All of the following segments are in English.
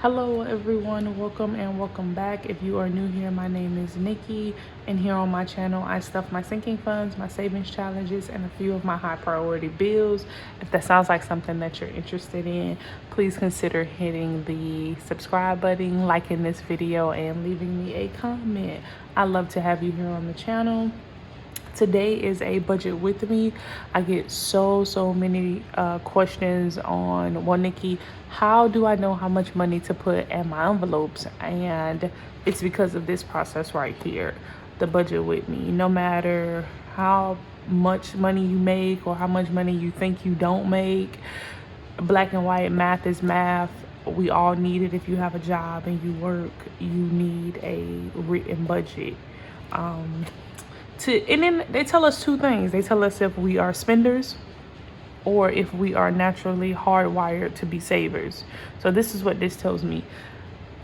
Hello everyone, welcome and welcome back. If you are new here, my name is Nikki, and here on my channel I stuff my sinking funds, my savings challenges, and a few of my high priority bills. If that sounds like something that you're interested in, please consider hitting the subscribe button, liking this video, and leaving me a comment. I love to have you here on the channel. Today is a budget with me. I get so many questions on, well, Nikki, how do I know how much money to put in my envelopes? And it's because of this process right here, the budget with me. No matter how much money you make or how much money you think you don't make, black and white math is math. We all need it. If you have a job and you work, you need a written budget. And then they tell us two things. They tell us if we are spenders or if we are naturally hardwired to be savers. So this is what this tells me.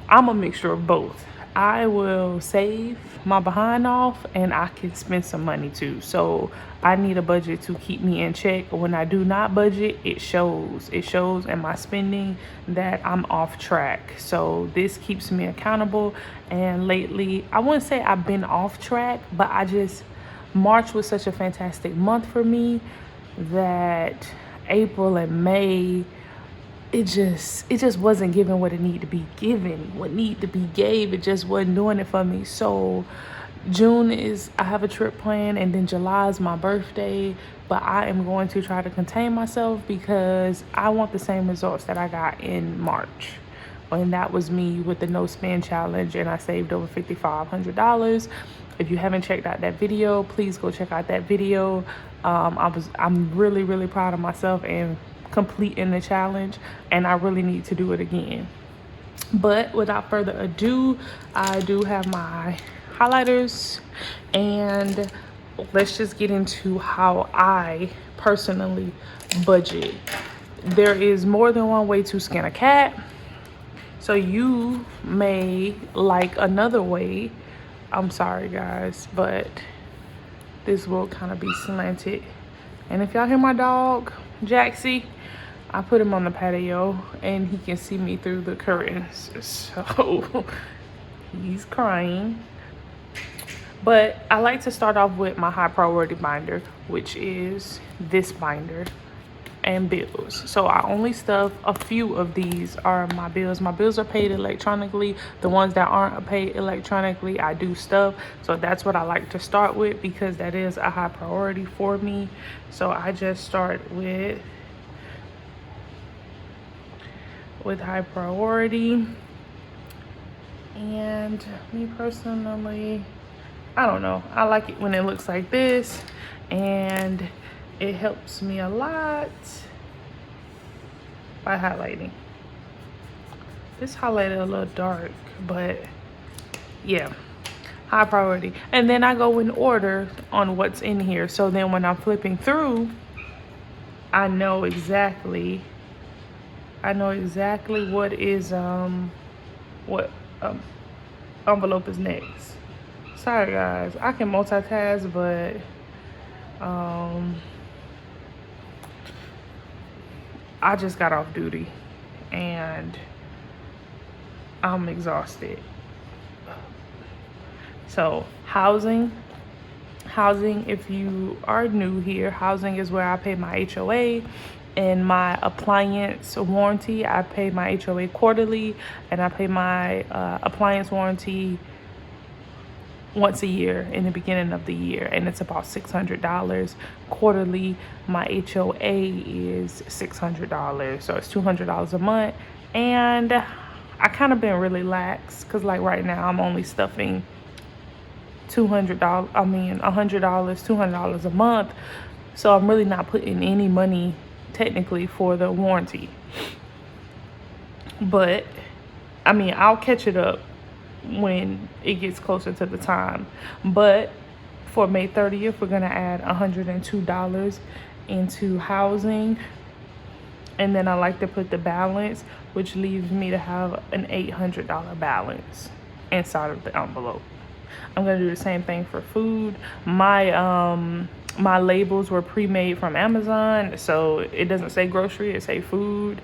I'm a mixture of both. I will save my behind off and I can spend some money too. So I need a budget to keep me in check. When I do not budget, it shows. It shows in my spending that I'm off track. So this keeps me accountable. And lately, I wouldn't say I've been off track, but March was such a fantastic month for me that April and May, it just wasn't giving what it needed to be given. What needed to be gave, it just wasn't doing it for me. So June I have a trip planned, and then July is my birthday, but I am going to try to contain myself because I want the same results that I got in March. And that was me with the no spend challenge, and I saved over $5,500. If you haven't checked out that video, please go check out that video. I'm really proud of myself and completing the challenge, and I really need to do it again. But without further ado, I do have my highlighters, and let's just get into how I personally budget. There is more than one way to skin a cat, so you may like another way. I'm sorry guys, but this will kind of be slanted. And if y'all hear my dog Jaxie, I put him on the patio and he can see me through the curtains, so he's crying. But I like to start off with my high priority binder, which is this binder, and bills. So I only stuff a few of these are my bills. My bills are paid electronically. The ones that aren't paid electronically, I do stuff. So that's what I like to start with because that is a high priority for me. So I just start with high priority. And me personally, I don't know, I like it when it looks like this, and it helps me a lot by highlighting. This highlighted a little dark, but yeah, high priority. And then I go in order on what's in here. So then when I'm flipping through, I know exactly what is envelope is next. Sorry guys, I can multitask, but I just got off duty and I'm exhausted. So housing, if you are new here, housing is where I pay my HOA. And my appliance warranty, I pay my HOA quarterly, and I pay my appliance warranty once a year in the beginning of the year, and it's about $600 quarterly. My HOA is $600, so it's $200 a month. And I kind of been really lax because like right now I'm only stuffing $100, $200 a month, so I'm really not putting any money technically for the warranty. But I mean, I'll catch it up when it gets closer to the time. But for May 30th, we're gonna add $102 into housing, and then I like to put the balance, which leaves me to have an $800 balance inside of the envelope. I'm gonna do the same thing for food. My labels were pre-made from Amazon, so it doesn't say grocery, it say food,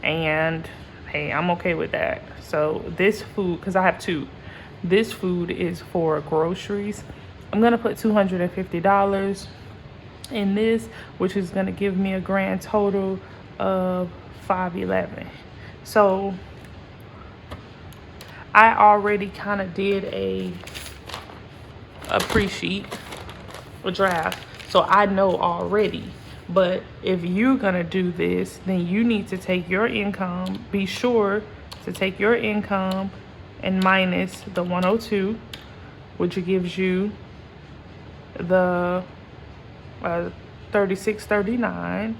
and hey, I'm okay with that. So this food, because I have two, this food is for groceries. I'm gonna put $250 in this, which is gonna give me a grand total of $511. So I already kind of did a pre-sheet, a draft, so I know already. But if you're gonna do this, then you need to take your income. Be sure to take your income and minus the 102, which gives you the 3639,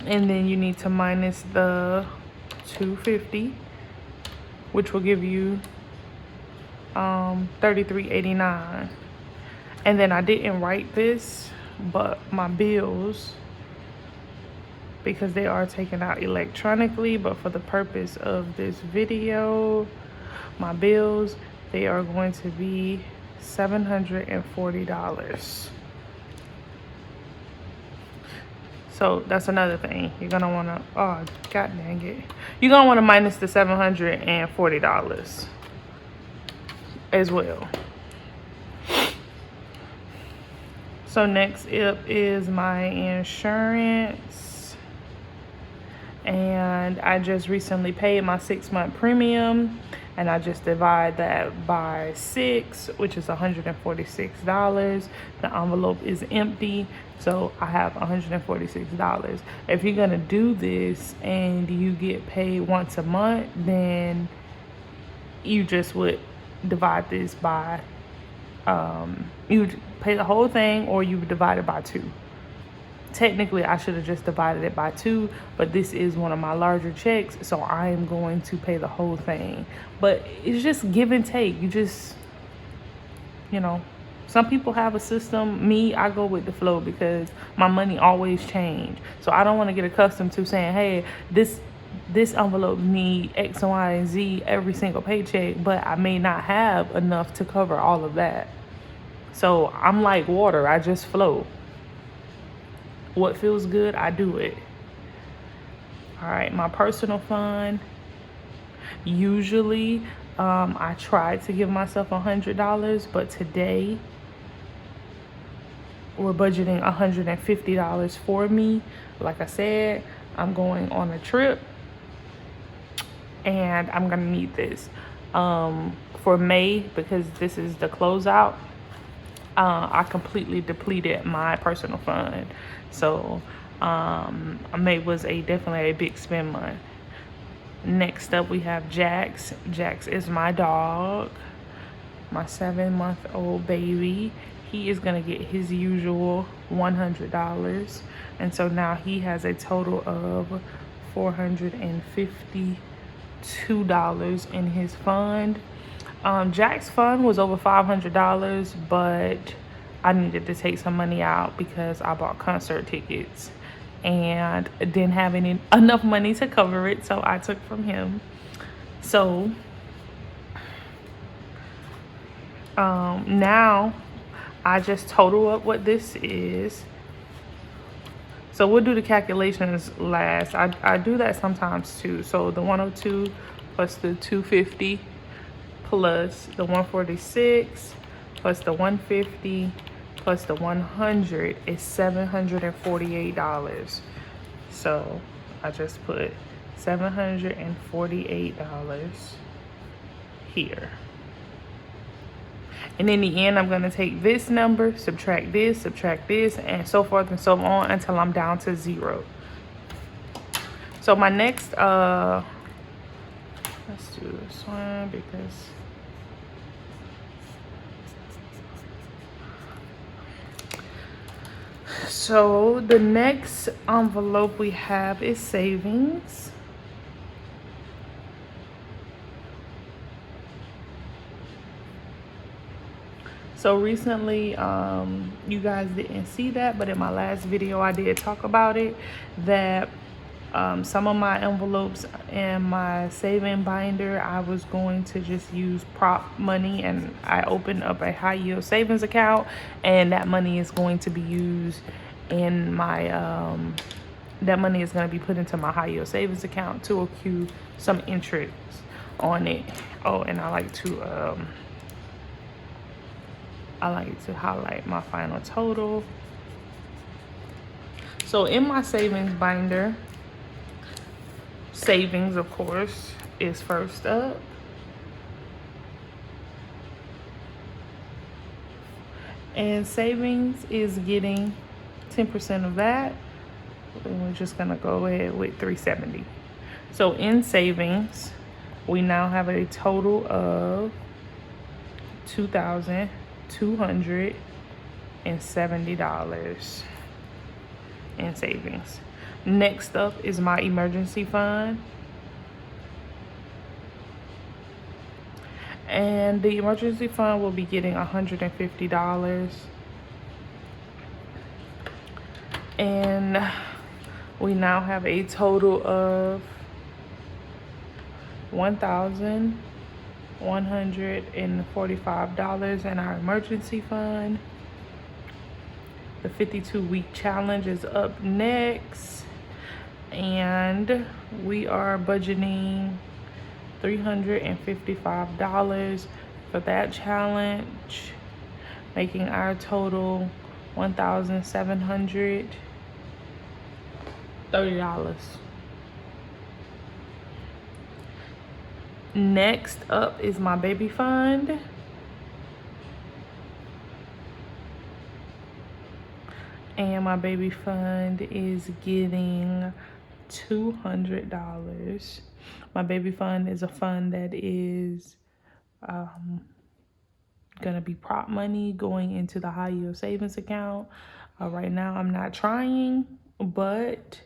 and then you need to minus the 250, which will give you 3389. And then I didn't write this, but my bills, because they are taken out electronically, but for the purpose of this video, my bills, they are going to be $740. So that's another thing. You're gonna wanna, oh, god dang it. You're gonna wanna minus the $740 as well. So next up is my insurance. And I just recently paid my 6-month premium, and I just divide that by 6, which is $146. The envelope is empty, so I have $146. If you're gonna do this and you get paid once a month, then you just would divide this by, you would pay the whole thing, or you would divide it by 2. Technically, I should have just divided it by 2, but this is one of my larger checks, so I am going to pay the whole thing. But it's just give and take. You just, you know, some people have a system. Me, I go with the flow because my money always change. So I don't want to get accustomed to saying, hey, this envelope need X, Y, and Z every single paycheck, but I may not have enough to cover all of that. So I'm like water. I just flow. What feels good, I do it. All right, my personal fund. Usually, I try to give myself $100, but today we're budgeting $150 for me. Like I said, I'm going on a trip, and I'm gonna need this for May, because this is the closeout. I completely depleted my personal fund. So May was definitely a big spend month. Next up, we have Jax. Jax is my dog, my 7-month-old baby. He is gonna get his usual $100, and so now he has a total of $452 in his fund. Jack's fund was over $500, but I needed to take some money out because I bought concert tickets and didn't have enough money to cover it, so I took from him. So now I just total up what this is. So we'll do the calculations last. I do that sometimes too. So the 102 plus the 250 plus the 146 plus the 150 plus the 100 is $748. So I just put $748 here. And in the end, I'm going to take this number, subtract this, and so forth and so on until I'm down to 0. So my next, let's do this one because so the next envelope we have is savings. So recently, you guys didn't see that, but in my last video I did talk about it, that some of my envelopes in my saving binder, I was going to just use prop money, and I opened up a high yield savings account, and that money is going to be used in my that money is going to be put into my high yield savings account to accrue some interest on it. Oh, and I like to highlight my final total. So in my savings binder, savings, of course, is first up. And savings is getting 10% of that. And we're just gonna go ahead with 370. So in savings, we now have a total of $2,270 in savings. Next up is my emergency fund. And the emergency fund will be getting $150. And we now have a total of $1,145 in our emergency fund. The 52-week challenge is up next, and we are budgeting $355 for that challenge, making our total $1,730. Next up is my baby fund. And my baby fund is getting $200. My baby fund is a fund that is gonna be prop money going into the high yield savings account. Right now I'm not trying, but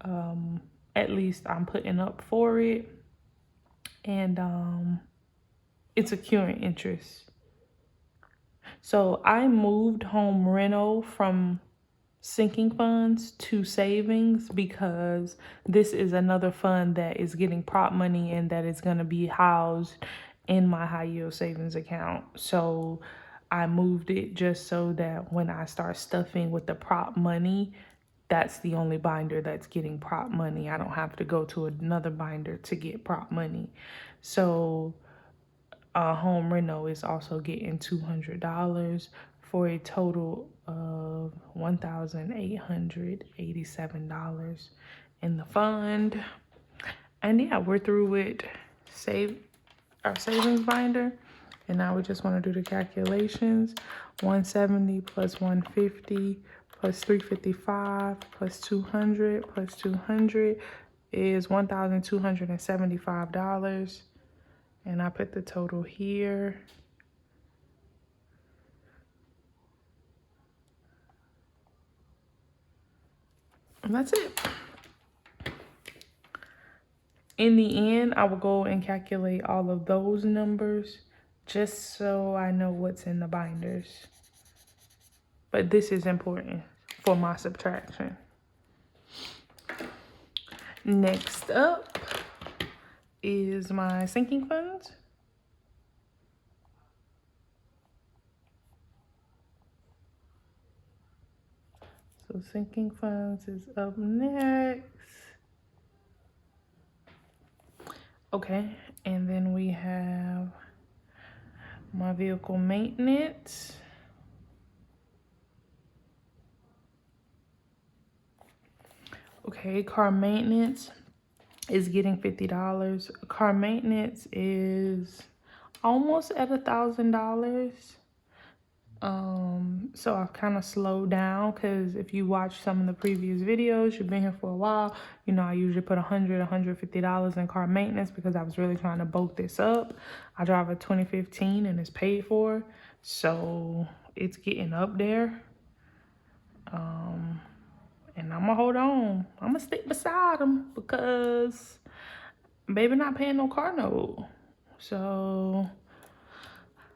at least I'm putting up for it, and it's accruing interest. So I moved home rental from sinking funds to savings because this is another fund that is getting prop money and that is going to be housed in my high yield savings account. So I moved it just so that when I start stuffing with the prop money, that's the only binder that's getting prop money. I don't have to go to another binder to get prop money. So home rental is also getting $200 for a total of $1,887 in the fund. And yeah, we're through with our savings binder. And now we just want to do the calculations. 170 plus 150 plus 355 plus 200 plus 200 is $1,275. And I put the total here. And that's it. In the end, I will go and calculate all of those numbers just so I know what's in the binders. But this is important for my subtraction. Next up is my sinking funds. So sinking funds is up next. Okay, and then we have my vehicle maintenance. Okay, car maintenance is getting $50. Car maintenance is almost at $1,000. So I've kind of slowed down because if you watch some of the previous videos, you've been here for a while, you know I usually put $150 in car maintenance because I was really trying to bulk this up. I drive a 2015 and it's paid for, so it's getting up there. And I'm gonna hold on. I'm gonna stick beside them because baby not paying no car note. So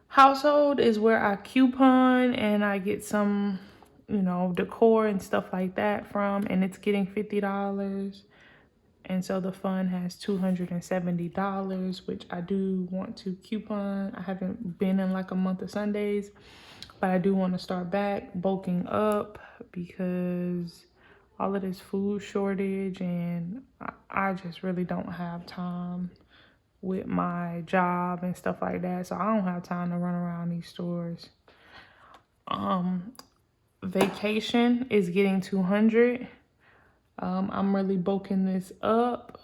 household is where I coupon and I get some, you know, decor and stuff like that from, and it's getting $50. And so the fund has $270, which I do want to coupon. I haven't been in like a month of Sundays, but I do want to start back bulking up because all of this food shortage, and I just really don't have time with my job and stuff like that. So I don't have time to run around these stores. Vacation is getting 200. I'm really bulking this up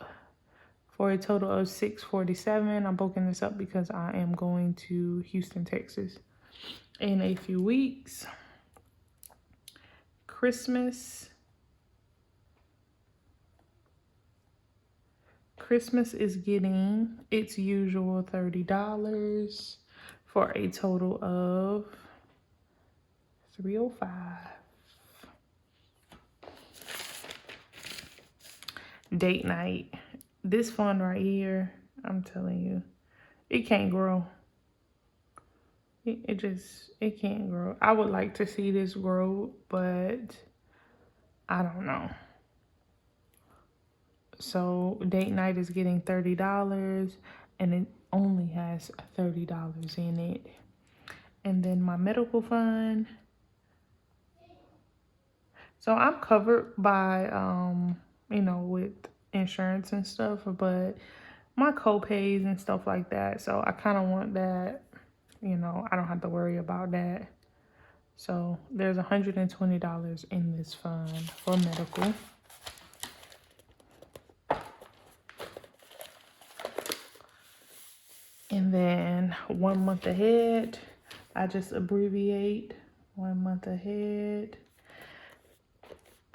for a total of 647. I'm bulking this up because I am going to Houston, Texas in a few weeks. Christmas is getting its usual $30 for a total of 305. Date night. This fund right here, I'm telling you, it can't grow. It can't grow. I would like to see this grow, but I don't know. So date night is getting $30 and it only has $30 in it. And then my medical fund. So I'm covered by, with insurance and stuff, but my co-pays and stuff like that. So I kind of want that, I don't have to worry about that. So there's $120 in this fund for medical. And then 1 month ahead, I just abbreviate 1 month ahead.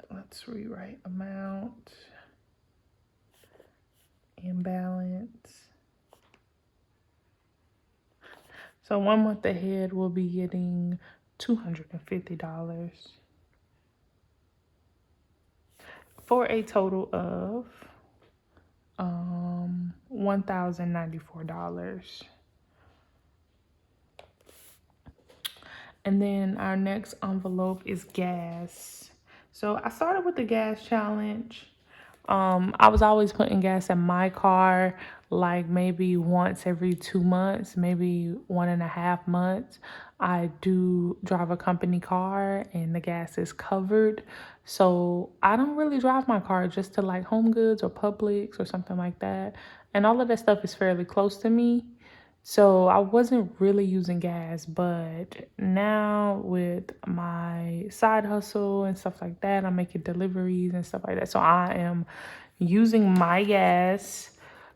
Let's rewrite amount, imbalance. So 1 month ahead, we'll be getting $250 for a total of $1,094. And then our next envelope is gas. So I started with the gas challenge. I was always putting gas in my car, like maybe once every 2 months, maybe 1.5 months. I do drive a company car and the gas is covered. So I don't really drive my car just to like Home Goods or Publix or something like that. And all of that stuff is fairly close to me. So I wasn't really using gas, but now with my side hustle and stuff like that, I'm making deliveries and stuff like that. So I am using my gas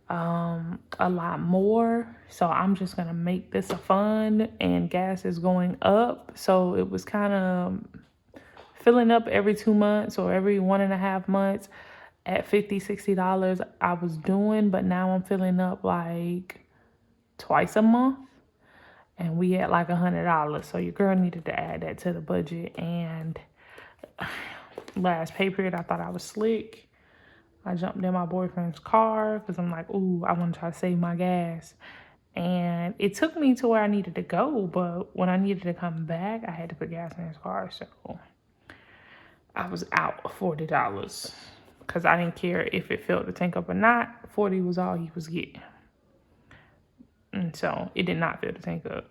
a lot more. So I'm just going to make this a fund, and gas is going up. So it was kind of filling up every 2 months or every 1.5 months at $50, $60 I was doing, but now I'm filling up like twice a month, and we had like $100. So your girl needed to add that to the budget. And last pay period, I thought I was slick. I jumped in my boyfriend's car because I'm like, ooh, I want to try to save my gas. And it took me to where I needed to go, but when I needed to come back, I had to put gas in his car. So I was out $40 because I didn't care if it filled the tank up or not. 40 was all he was getting. And so it did not fill the tank up.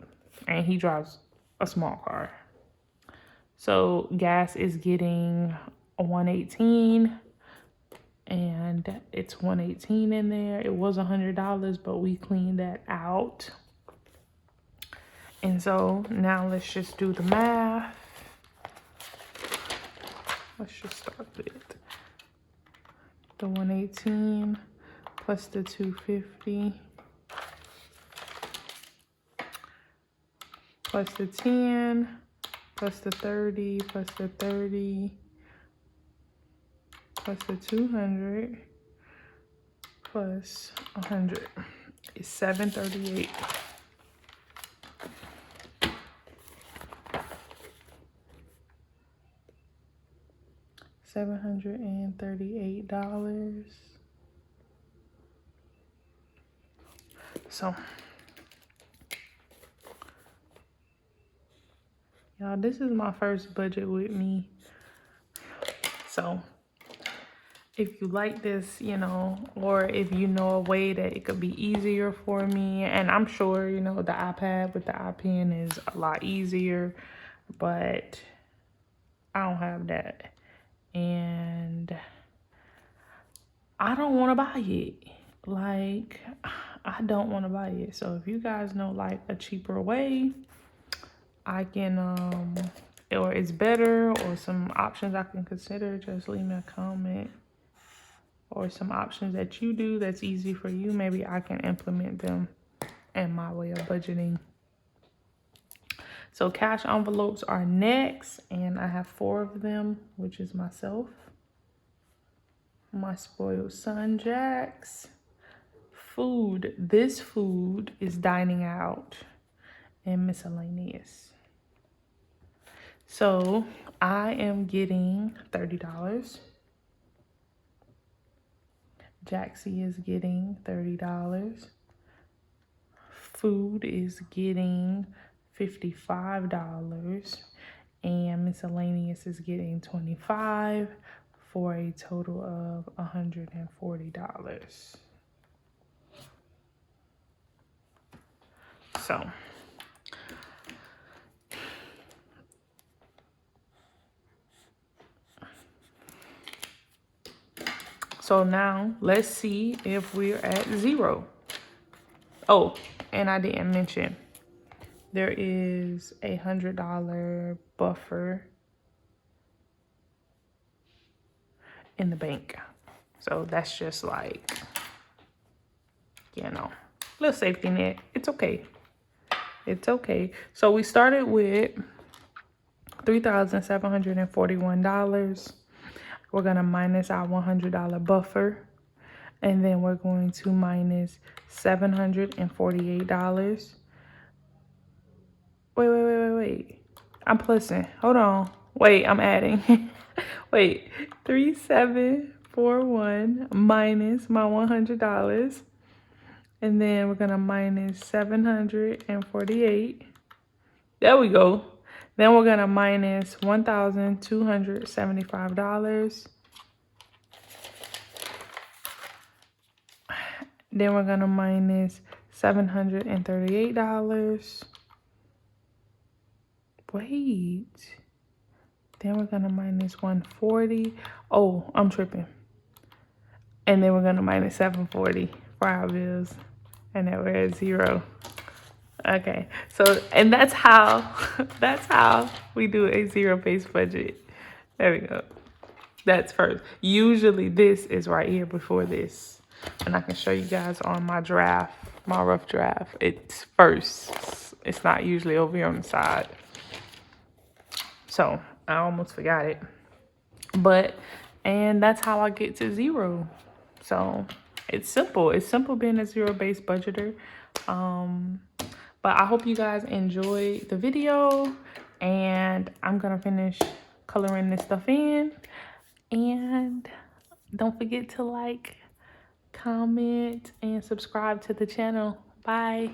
And he drives a small car. So gas is getting $118. And it's $118 in there. It was $100, but we cleaned that out. And so now let's just do the math. Let's just start with the 118 plus the 250. Plus the 10, plus the 30, plus the 30, plus the 200, plus 100 is 738. $738. So y'all, this is my first budget with me. So if you like this, or if you know a way that it could be easier for me, and I'm sure, the iPad with the iPen is a lot easier, but I don't have that. And and I don't want to buy it. Like, I don't want to buy it. So if you guys know like a cheaper way, I can or it's better, or some options I can consider, just leave me a comment. Or some options that you do that's easy for you, maybe I can implement them in my way of budgeting. So cash envelopes are next, and I have 4 of them, which is myself, my spoiled son Jax. Food, this food is dining out and miscellaneous. So I am getting $30. Jaxie is getting $30. Food is getting $55, and miscellaneous is getting $25, for a total of $140. So now let's see if we're at 0. Oh, and I didn't mention there is a $100 buffer in the bank. So that's just like, little safety net. It's okay. It's okay. So we started with $3,741. We're going to minus our $100 buffer. And then we're going to minus $748. Wait. I'm plussing. Hold on. Wait, I'm adding. Wait, 3,741 minus my $100. And then we're going to minus 748. There we go. Then we're going to minus $1,275. Then we're going to minus $738. Wait. Then we're going to minus 140. Oh, I'm tripping. And then we're going to minus 740 for our bills. And then we're at 0. Okay. So, and that's how we do a zero-based budget. There we go. That's first. Usually this is right here before this. And I can show you guys on my draft, my rough draft. It's first. It's not usually over here on the side. So I almost forgot it. And that's how I get to 0. So it's simple. It's simple being a zero-based budgeter. But I hope you guys enjoyed the video. And I'm going to finish coloring this stuff in. And don't forget to like, comment, and subscribe to the channel. Bye.